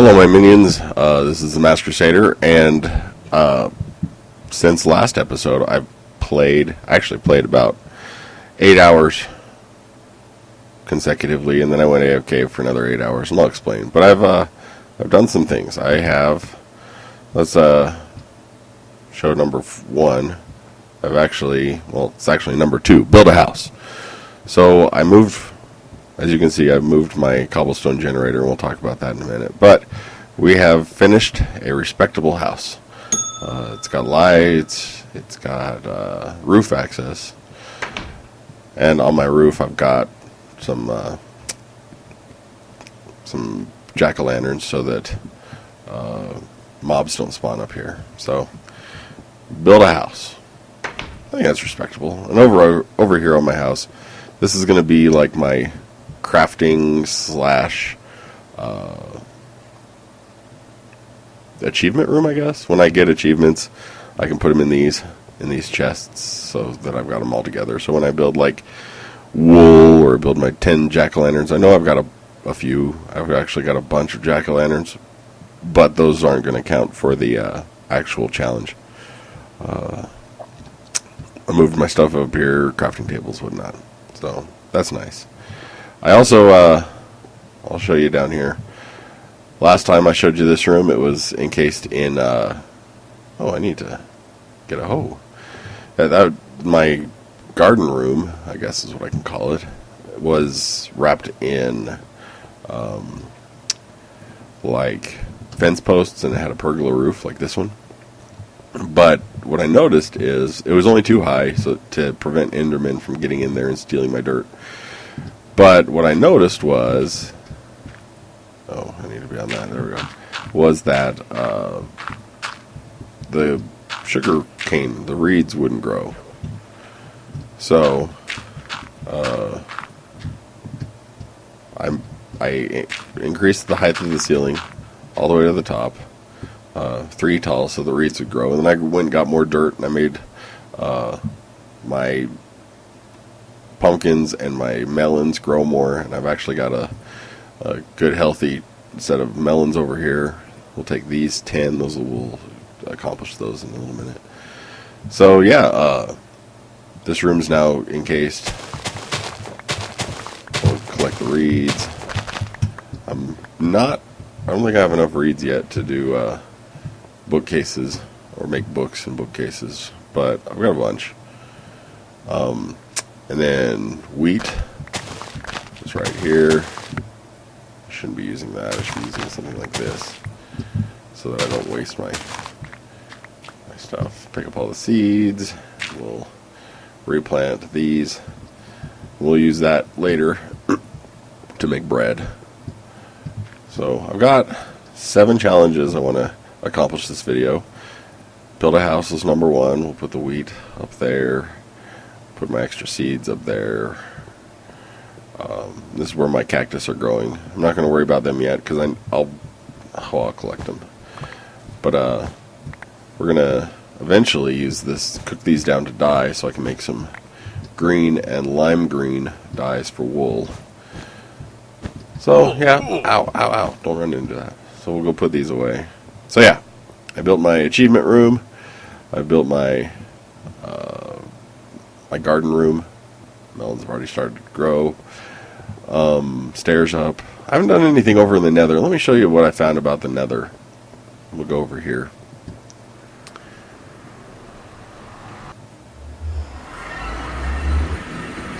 Hello my minions, this is the Master Crusader, and since last episode I've actually played about 8 hours consecutively, and then I went AFK for another 8 hours, and I'll explain. But I've done some things. Let's show number 1. It's actually number 2, build a house. So I moved, as you can see, I've moved my cobblestone generator, and we'll talk about that in a minute. But we have finished a respectable house. It's got lights, it's got roof access, and on my roof I've got some Jacko Lanterns so that mobs don't spawn up here. So, build a house. I think that's respectable. And over here on my house, this is going to be like my crafting slash achievement room, I guess. When I get achievements, I can put them in these chests so that I've got them all together. So when I build like wool or build my 10 jack-o'-lanterns, I know I've got a few. I've actually got a bunch of jack-o'-lanterns, but those aren't going to count for the actual challenge. I moved my stuff up here, crafting tables, whatnot. So that's nice. I also, I'll show you down here. Last time I showed you this room, it was encased in, I need to get a hoe. My garden room, I guess is what I can call it, was wrapped in, like fence posts, and it had a pergola roof like this one. But what I noticed is it was only too high so to prevent Endermen from getting in there and stealing my dirt. But what I noticed was, I need to be on that, there we go, was that the sugar cane, the reeds wouldn't grow. So I increased the height of the ceiling all the way to the top, 3 tall, so the reeds would grow. And then I went and got more dirt, and I made my pumpkins and my melons grow more. And I've actually got a good healthy set of melons over here. We'll take these 10; we'll accomplish those in a little minute. So yeah, this room's now encased. We'll collect the reeds. I don't think I have enough reeds yet to do bookcases or make books and bookcases, but I've got a bunch. And then wheat is right here. I shouldn't be using that. I should be using something like this so that I don't waste my stuff. Pick up all the seeds. We'll replant these. We'll use that later to make bread. So I've got 7 challenges I want to accomplish this video. Build a house is number 1. We'll put the wheat up there. Put my extra seeds up there. This is where my cactus are growing. I'm not going to worry about them yet because I'll collect them. But we're going to eventually use this, cook these down to dye so I can make some green and lime green dyes for wool. So yeah, ow, don't run into that. So we'll go put these away. So yeah, I built my achievement room. I built my my garden room. Melons have already started to grow. Stairs up. I haven't done anything over in the Nether. Let me show you what I found about the Nether. We'll go over here.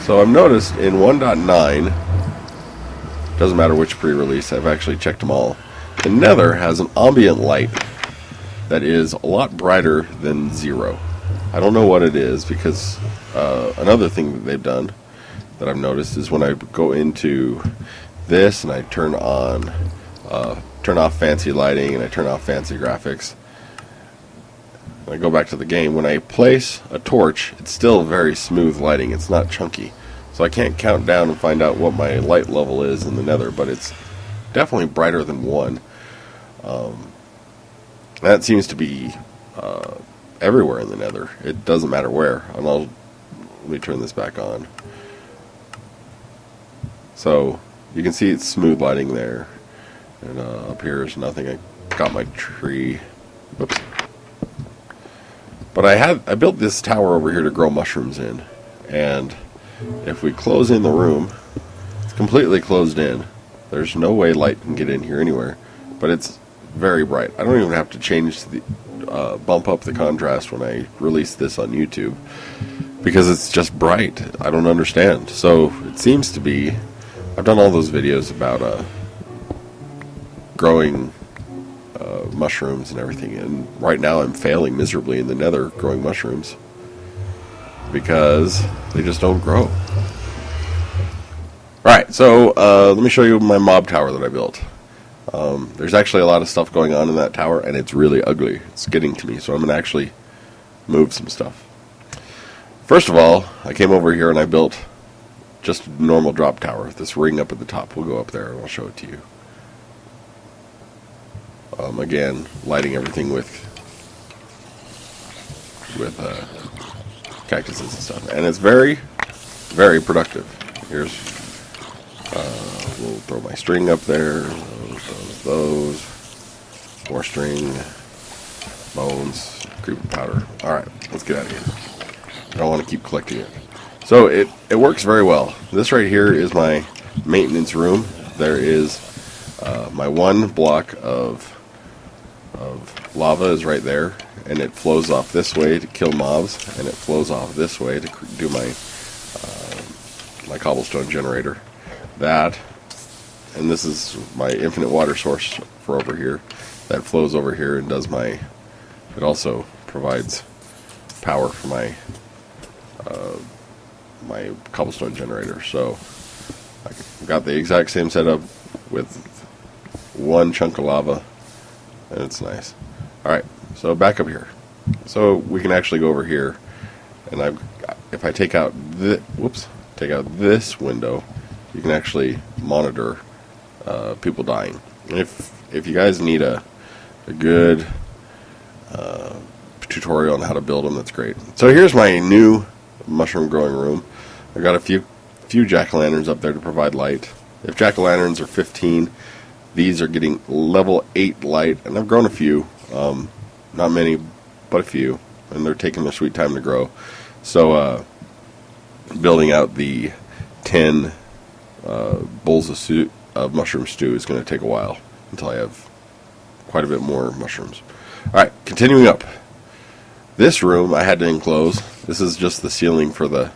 So I've noticed in 1.9, doesn't matter which pre-release, I've actually checked them all, the Nether has an ambient light that is a lot brighter than 0. I don't know what it is, because another thing that they've done that I've noticed is when I go into this and I turn off fancy lighting and I turn off fancy graphics, and I go back to the game, when I place a torch, it's still very smooth lighting. It's not chunky. So I can't count down and find out what my light level is in the Nether, but it's definitely brighter than 1. That seems to be everywhere in the Nether. It doesn't matter where. And let me turn this back on. So you can see it's smooth lighting there. And up here is nothing. I got my tree. Whoops. But I built this tower over here to grow mushrooms in. And if we close in the room, it's completely closed in. There's no way light can get in here anywhere. But it's very bright. I don't even have to change the bump up the contrast when I release this on YouTube, because it's just bright. I don't understand. So it seems to be, I've done all those videos about growing mushrooms and everything, and right now I'm failing miserably in the Nether growing mushrooms because they just don't grow. Alright, so let me show you my mob tower that I built. There's actually a lot of stuff going on in that tower, and it's really ugly. It's getting to me, so I'm going to actually move some stuff. First of all, I came over here and I built just a normal drop tower. This ring up at the top. We'll go up there and I'll show it to you. Again, lighting everything with cactuses and stuff. And it's very, very productive. Here's, we'll throw my string up there. Those. More string. Bones. Creeper powder. Alright, let's get out of here. I don't want to keep collecting it. So it works very well. This right here is my maintenance room. There is my one block of lava is right there, and it flows off this way to kill mobs, and it flows off this way to do my my cobblestone generator. That, and this is my infinite water source for over here. That flows over here and does my. It also provides power for my my cobblestone generator. So I got the exact same setup with one chunk of lava, and it's nice. Alright, so back up here. So we can actually go over here, and if I take out this window, you can actually monitor people dying. And if you guys need a good tutorial on how to build them, that's great. So here's my new mushroom growing room. I've got a few jack-o'-lanterns up there to provide light. If jack-o'-lanterns are 15, these are getting level 8 light, and I've grown a few. Not many, but a few, and they're taking their sweet time to grow. So building out the 10 bowls of mushroom stew is going to take a while until I have quite a bit more mushrooms. Alright, continuing up. This room I had to enclose. This is just the ceiling for the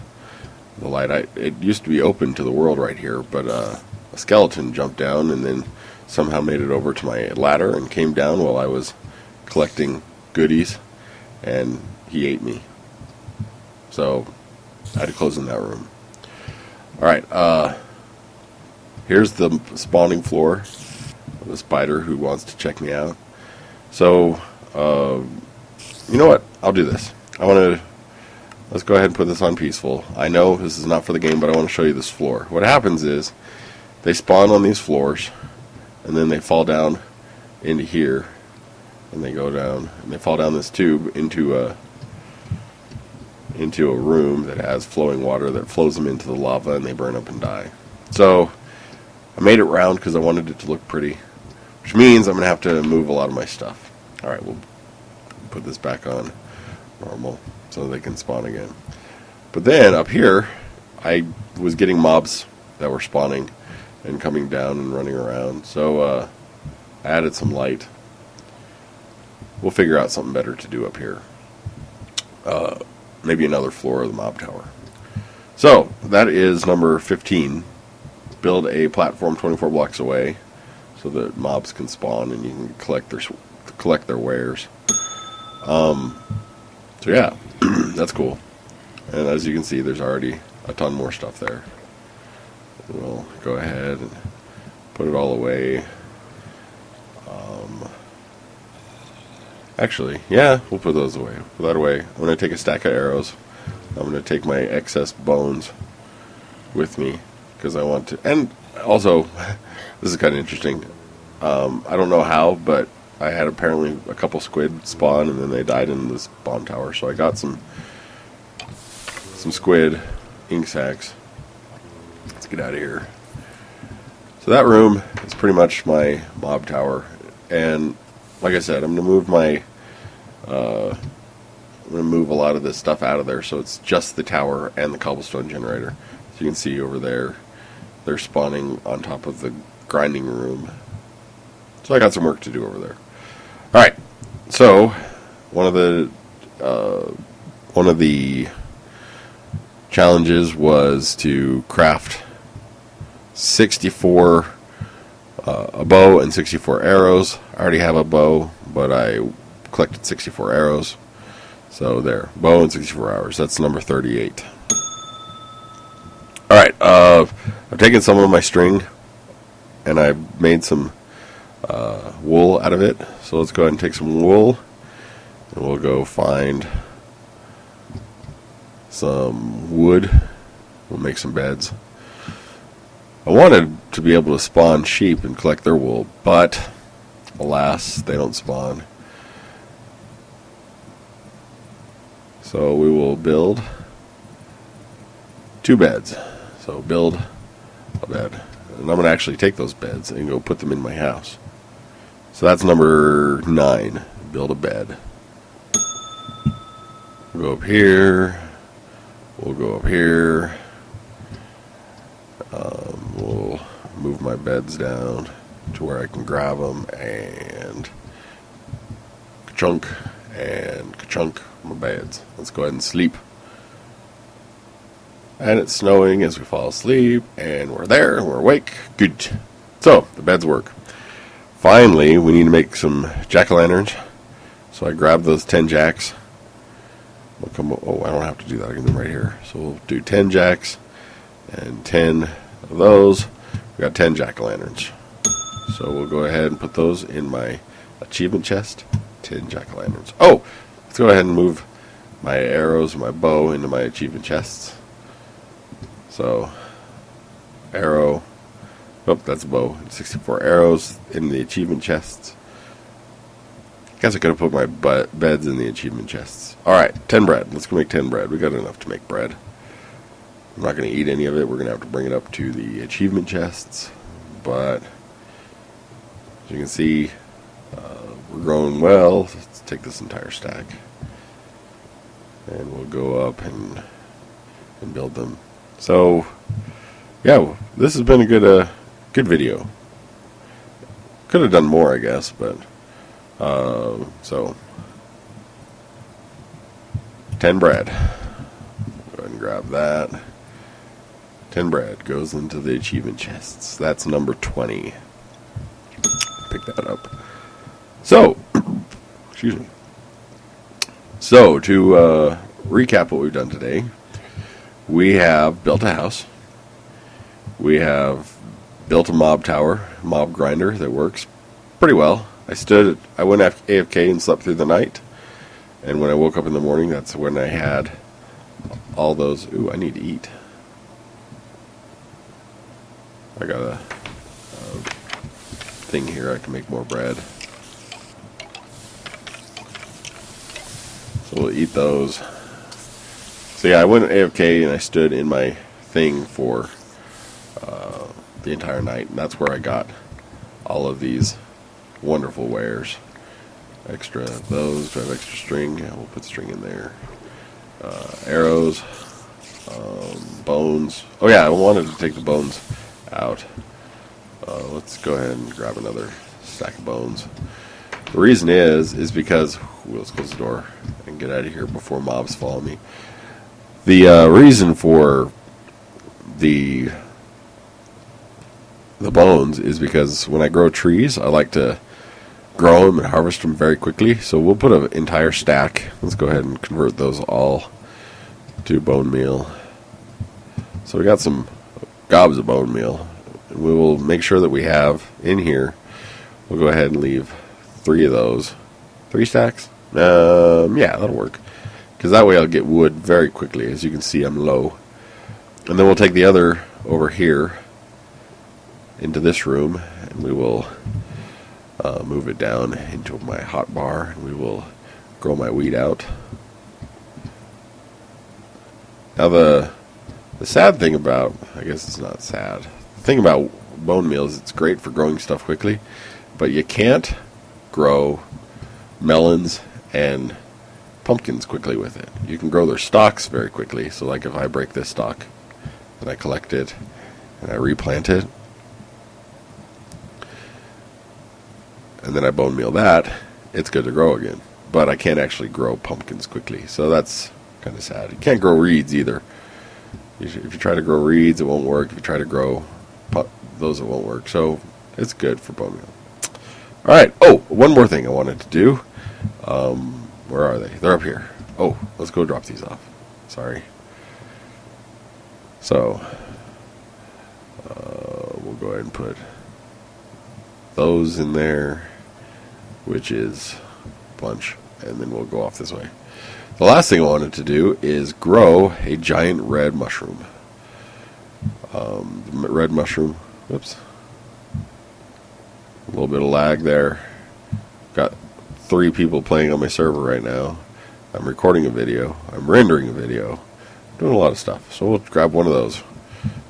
light. It used to be open to the world right here, but a skeleton jumped down and then somehow made it over to my ladder and came down while I was collecting goodies, and he ate me. So I had to close in that room. Alright, here's the spawning floor of the spider who wants to check me out. So, you know what? I'll do this. Let's go ahead and put this on peaceful. I know this is not for the game, but I want to show you this floor. What happens is, they spawn on these floors, and then they fall down into here, and they go down, and they fall down this tube into a room that has flowing water that flows them into the lava, and they burn up and die. So, I made it round because I wanted it to look pretty, which means I'm going to have to move a lot of my stuff. Alright, we'll put this back on normal so they can spawn again. But then, up here, I was getting mobs that were spawning and coming down and running around, so I added some light. We'll figure out something better to do up here. Maybe another floor of the mob tower. So, that is number 15. Build a platform 24 blocks away so that mobs can spawn and you can collect their wares. So yeah, that's cool. And as you can see, there's already a ton more stuff there. We'll go ahead and put it all away. Actually, yeah, we'll put those away. Put that away. I'm going to take a stack of arrows. I'm going to take my excess bones with me because I want to. And also, this is kind of interesting. I don't know how, but I had apparently a couple squid spawn and then they died in this spawn tower. So I got some squid ink sacs. Let's get out of here. So that room is pretty much my mob tower, and like I said, I'm gonna move a lot of this stuff out of there, so it's just the tower and the cobblestone generator. So you can see over there, they're spawning on top of the grinding room. So I got some work to do over there. All right, so one of the challenges was to craft 64 a bow and 64 arrows. I already have a bow, but I collected 64 arrows. So there, bow and 64 hours. That's number 38. All right, I've taken some of my string and I've made some wool out of it. So let's go ahead and take some wool and we'll go find some wood. We'll make some beds. I wanted to be able to spawn sheep and collect their wool, but alas, they don't spawn. So we will build 2 beds. So build a bed. And I'm going to actually take those beds and go put them in my house. So that's number 9. Build a bed. We'll go up here. We'll go up here. We'll move my beds down to where I can grab them and ka-chunk and ka-chunk my beds. Let's go ahead and sleep. And it's snowing as we fall asleep, and we're there, and we're awake. Good. So, the beds work. Finally, we need to make some jack-o'-lanterns. So I grabbed those 10 jacks. I don't have to do that. I can do them right here. So we'll do 10 jacks and 10 of those. We got 10 jack-o'-lanterns. So we'll go ahead and put those in my achievement chest. 10 jack-o'-lanterns. Oh, let's go ahead and move my arrows and my bow into my achievement chests. So, arrow. Oh, that's a bow. 64 arrows in the achievement chests. Guess I could have put my beds in the achievement chests. Alright, 10 bread. Let's go make 10 bread. We got enough to make bread. I'm not going to eat any of it. We're going to have to bring it up to the achievement chests. But, as you can see, we're growing well. Let's take this entire stack. And we'll go up and build them. So, yeah, this has been a good video. Could have done more, I guess, but so 10 bread. Go ahead and grab that. 10 bread goes into the achievement chests. That's number 20. Pick that up. So, excuse me. So, to recap what we've done today, we have built a house. We have built a mob tower, mob grinder that works pretty well. I went AFK and slept through the night. And when I woke up in the morning, that's when I had all those. Ooh, I need to eat. I got a thing here. I can make more bread. So we'll eat those. So yeah, I went AFK and I stood in my thing for the entire night. And that's where I got all of these wonderful wares. Extra those. Do I have extra string? Yeah, we'll put string in there. Arrows. Bones. Oh yeah, I wanted to take the bones out. Let's go ahead and grab another stack of bones. The reason is because let's close the door and get out of here before mobs follow me. The reason for the bones is because when I grow trees, I like to grow them and harvest them very quickly. So we'll put an entire stack. Let's go ahead and convert those all to bone meal. So we got some gobs of bone meal. And we will make sure that we have in here, we'll go ahead and leave 3 of those. 3 stacks? Yeah, that'll work. Because that way I'll get wood very quickly. As you can see, I'm low. And then we'll take the other over here into this room, and we will move it down into my hot bar, and we will grow my wheat out. Now the sad thing about, I guess it's not sad, the thing about bone meal is it's great for growing stuff quickly, but you can't grow melons and pumpkins quickly with it. You can grow their stalks very quickly. So like if I break this stalk and I collect it and I replant it and then I bone meal that, it's good to grow again. But I can't actually grow pumpkins quickly. So that's kind of sad. You can't grow reeds either. If you try to grow reeds, it won't work. If you try to grow those, it won't work. So it's good for bone meal. All right. Oh, one more thing I wanted to do. Where are they? They're up here. Oh, let's go drop these off. Sorry. So we'll go ahead and put those in there, which is a bunch, and then we'll go off this way. The last thing I wanted to do is grow a giant red mushroom. Red mushroom. Whoops. A little bit of lag there. Got 3 people playing on my server right now. I'm recording a video. I'm rendering a video. Doing a lot of stuff. So we'll grab one of those.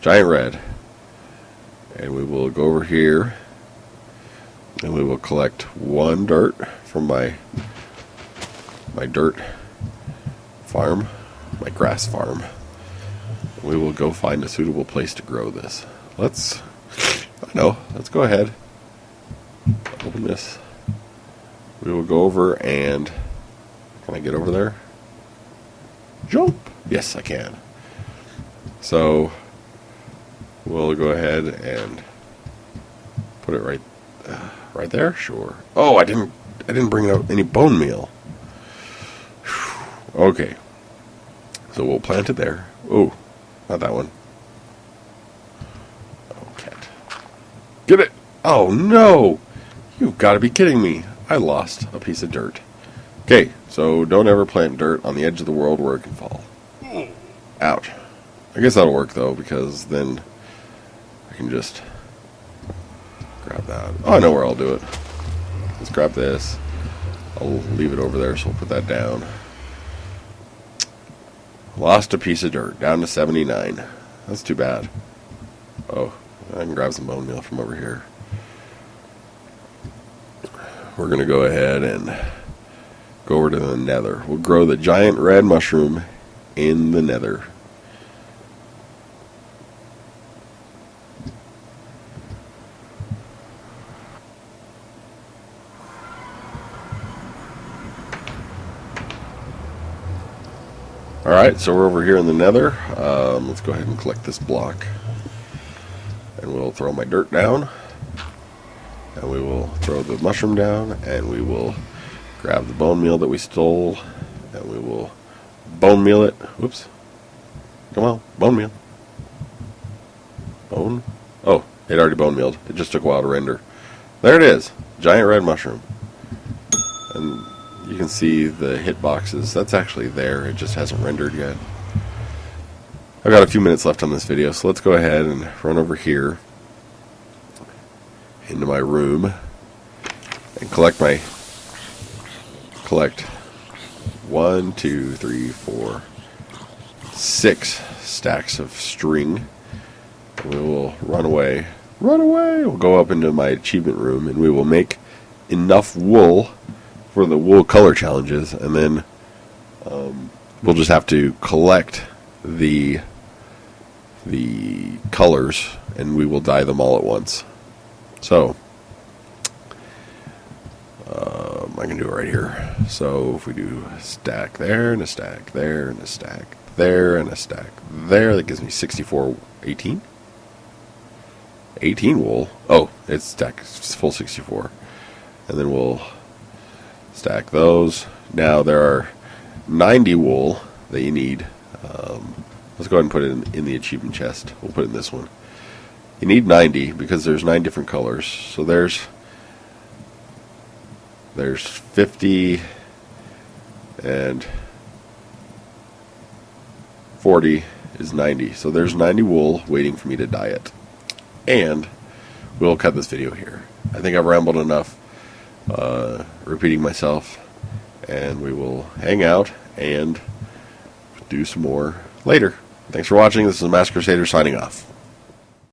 Giant red. And we will go over here. And we will collect 1 dirt from my dirt farm. My grass farm. We will go find a suitable place to grow this. Let's go ahead. Open this. We will go over and, can I get over there? Jump! Yes, I can. So, we'll go ahead and put it right there? Sure. Oh, I didn't bring out any bone meal. Okay. So we'll plant it there. Oh, not that one. Oh, cat. Get it! Oh, no! You've got to be kidding me. I lost a piece of dirt. Okay, so don't ever plant dirt on the edge of the world where it can fall. Ouch. I guess that'll work, though, because then I can just grab that. Oh, I know where I'll do it. Let's grab this. I'll leave it over there, so we'll put that down. Lost a piece of dirt, down to 79. That's too bad. Oh, I can grab some bone meal from over here. We're going to go ahead and go over to the Nether. We'll grow the giant red mushroom in the Nether. Alright, so we're over here in the Nether. Let's go ahead and collect this block. And we'll throw my dirt down. And we will throw the mushroom down, and we will grab the bone meal that we stole, and we will bone meal it. Whoops. Come on, bone meal. Bone? Oh, it already bone mealed. It just took a while to render. There it is. Giant red mushroom. And you can see the hit boxes. That's actually there. It just hasn't rendered yet. I've got a few minutes left on this video, so let's go ahead and run over here into my room and collect 1, 2, 3, 4, 6 stacks of string. And we will run away. We'll go up into my achievement room, and we will make enough wool for the wool color challenges, and then we'll just have to collect the colors, and we will dye them all at once. So I can do it right here. So if we do a stack there, and a stack there, and a stack there, and a stack there, that gives me 64, 18 wool. Oh, it's full 64. And then we'll stack those. Now there are 90 wool that you need. Let's go ahead and put it in the achievement chest. We'll put it in this one. You need 90 because there's 9 different colors. So there's 50 and 40 is 90. So there's 90 wool waiting for me to dye it. And we'll cut this video here. I think I've rambled enough, repeating myself, and we will hang out and do some more later. Thanks for watching. This is Master Crusader signing off.